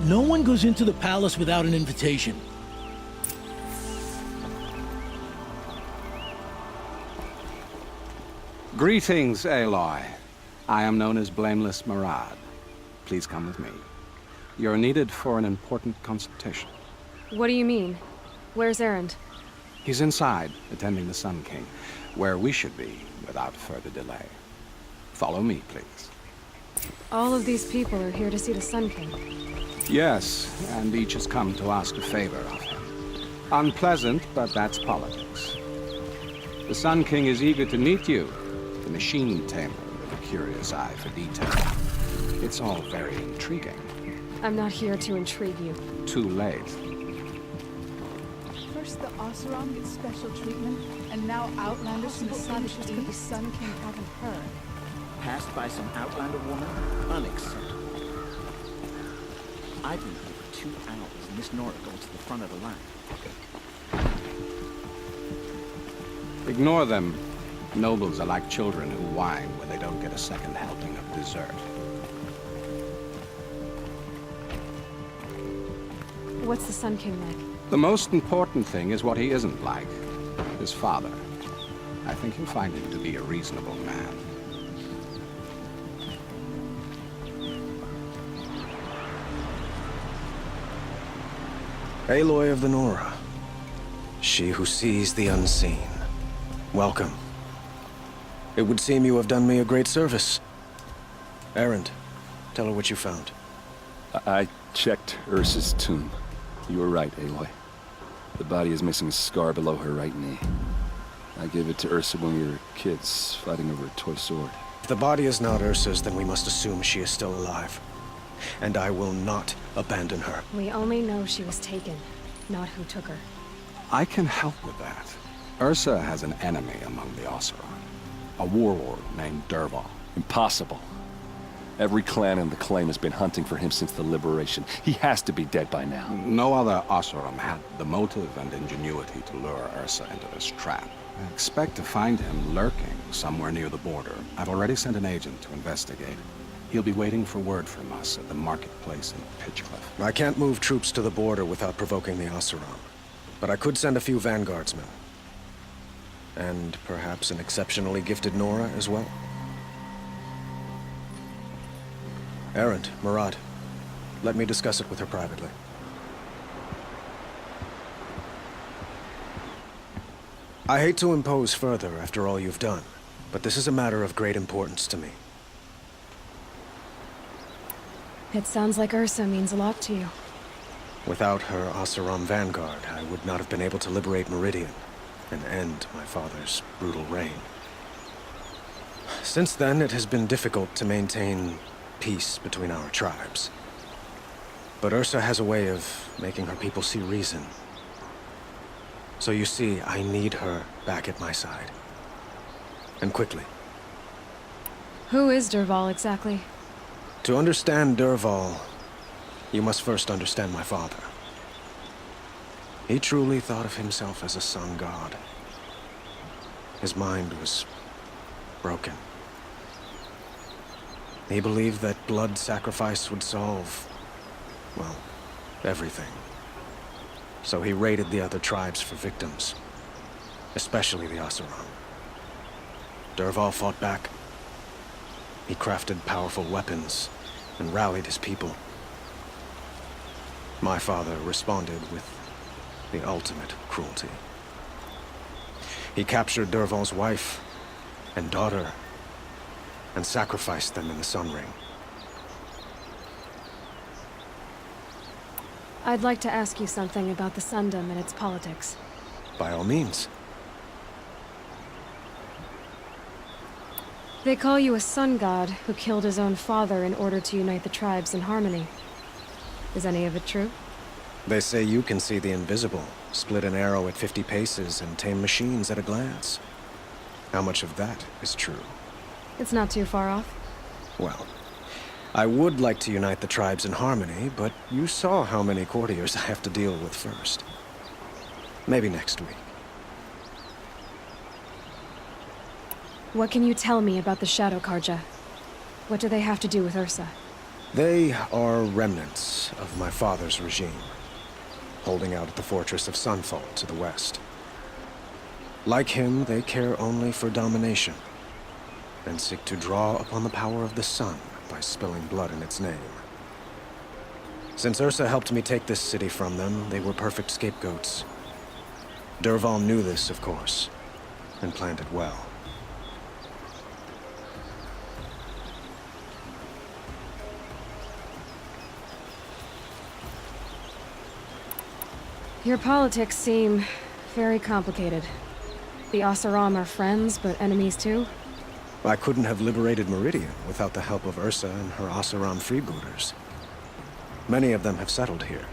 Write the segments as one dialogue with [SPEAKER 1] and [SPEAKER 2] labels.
[SPEAKER 1] No one goes into the palace without an invitation.
[SPEAKER 2] Greetings, Aloy. I am known as Blameless Murad. Please come with me. You're needed for an important consultation.
[SPEAKER 3] What do you mean? Where's Erend?
[SPEAKER 2] He's inside, attending the Sun King, where we should be without further delay. Follow me, please.
[SPEAKER 3] All of these people are here to see the Sun King.
[SPEAKER 2] Yes, and each has come to ask a favor of him. Unpleasant, but that's politics. The Sun King is eager to meet you, the machine tamer with a curious eye for detail. It's all very intriguing.
[SPEAKER 3] I'm not here to intrigue you.
[SPEAKER 2] Too late.
[SPEAKER 4] First the Oseram gets special treatment, and now Outlanders from the Sun King haven't heard.
[SPEAKER 5] Passed by some Outlander woman? Unacceptable. I've been here for 2 hours, and Miss Nora goes to the front of the line.
[SPEAKER 2] Ignore them. Nobles are like children who whine when they don't get a second helping of dessert.
[SPEAKER 3] What's the Sun King like?
[SPEAKER 2] The most important thing is what he isn't like. His father. I think you'll find him to be a reasonable man.
[SPEAKER 6] Aloy of the Nora. She who sees the unseen. Welcome. It would seem you have done me a great service. Erend, tell her what you found.
[SPEAKER 7] I checked Ursa's tomb. You were right, Aloy. The body is missing a scar below her right knee. I gave it to Ursa when we were kids, fighting over a toy sword.
[SPEAKER 6] If the body is not Ursa's, then we must assume she is still alive. And I will not abandon her.
[SPEAKER 3] We only know she was taken, not who took her.
[SPEAKER 2] I can help with that. Ursa has an enemy among the Oseram. A warlord named Dervahl.
[SPEAKER 7] Impossible. Every clan in the claim has been hunting for him since the liberation. He has to be dead by now.
[SPEAKER 2] No other Oseram had the motive and ingenuity to lure Ursa into this trap. I expect to find him lurking somewhere near the border. I've already sent an agent to investigate. He'll be waiting for word from us at the marketplace in Pitchcliff.
[SPEAKER 6] I can't move troops to the border without provoking the Oseram. But I could send a few vanguardsmen. And perhaps an exceptionally gifted Nora as well. Erend, Murad, let me discuss it with her privately. I hate to impose further after all you've done, but this is a matter of great importance to me.
[SPEAKER 3] It sounds like Ursa means a lot to you.
[SPEAKER 6] Without her Oseram vanguard, I would not have been able to liberate Meridian and end my father's brutal reign. Since then, it has been difficult to maintain peace between our tribes. But Ursa has a way of making her people see reason. So you see, I need her back at my side. And quickly.
[SPEAKER 3] Who is Dervahl exactly?
[SPEAKER 6] To understand Dervahl, you must first understand my father. He truly thought of himself as a sun god. His mind was broken. He believed that blood sacrifice would solve, well, everything. So he raided the other tribes for victims, especially the Oseram. Dervahl fought back. He crafted powerful weapons and rallied his people. My father responded with the ultimate cruelty. He captured Dervahl's wife and daughter and sacrificed them in the Sun Ring.
[SPEAKER 3] I'd like to ask you something about the Sundom and its politics.
[SPEAKER 6] By all means.
[SPEAKER 3] They call you a sun god who killed his own father in order to unite the tribes in harmony. Is any of it true?
[SPEAKER 6] They say you can see the invisible, split an arrow at 50 paces, and tame machines at a glance. How much of that is true?
[SPEAKER 3] It's not too far off.
[SPEAKER 6] Well, I would like to unite the tribes in harmony, but you saw how many courtiers I have to deal with first. Maybe next week.
[SPEAKER 3] What can you tell me about the Shadow Karja? What do they have to do with Ursa?
[SPEAKER 6] They are remnants of my father's regime, holding out at the fortress of Sunfall to the west. Like him, they care only for domination, and seek to draw upon the power of the sun by spilling blood in its name. Since Ursa helped me take this city from them, they were perfect scapegoats. Dervahl knew this, of course, and planned it well.
[SPEAKER 3] Your politics seem very complicated. The Oseram are friends, but enemies too?
[SPEAKER 6] I couldn't have liberated Meridian without the help of Ursa and her Oseram freebooters. Many of them have settled here.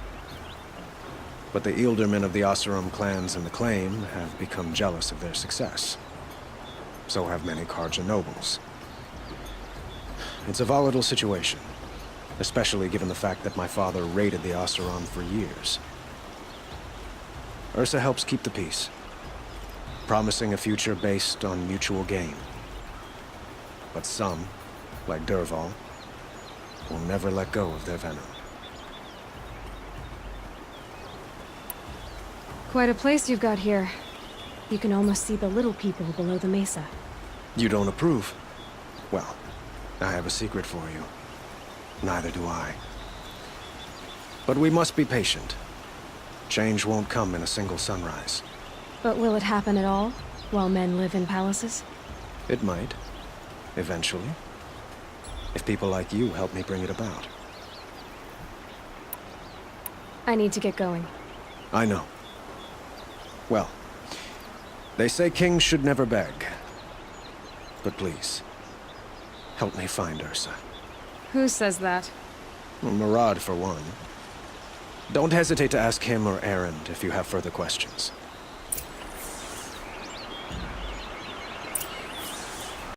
[SPEAKER 6] But the Ealdormen of the Oseram clans and the Claim have become jealous of their success. So have many Carja nobles. It's a volatile situation, especially given the fact that my father raided the Oseram for years. Ursa helps keep the peace, promising a future based on mutual gain. But some, like Dervahl, will never let go of their venom.
[SPEAKER 3] Quite a place you've got here. You can almost see the little people below the mesa.
[SPEAKER 6] You don't approve? Well, I have a secret for you. Neither do I. But we must be patient. Change won't come in a single sunrise.
[SPEAKER 3] But will it happen at all, while men live in palaces?
[SPEAKER 6] It might. Eventually. If people like you help me bring it about.
[SPEAKER 3] I need to get going.
[SPEAKER 6] I know. Well, they say kings should never beg. But please, help me find Ursa.
[SPEAKER 3] Who says that?
[SPEAKER 6] Well, Murad, for one. Don't hesitate to ask him or Erend if you have further questions.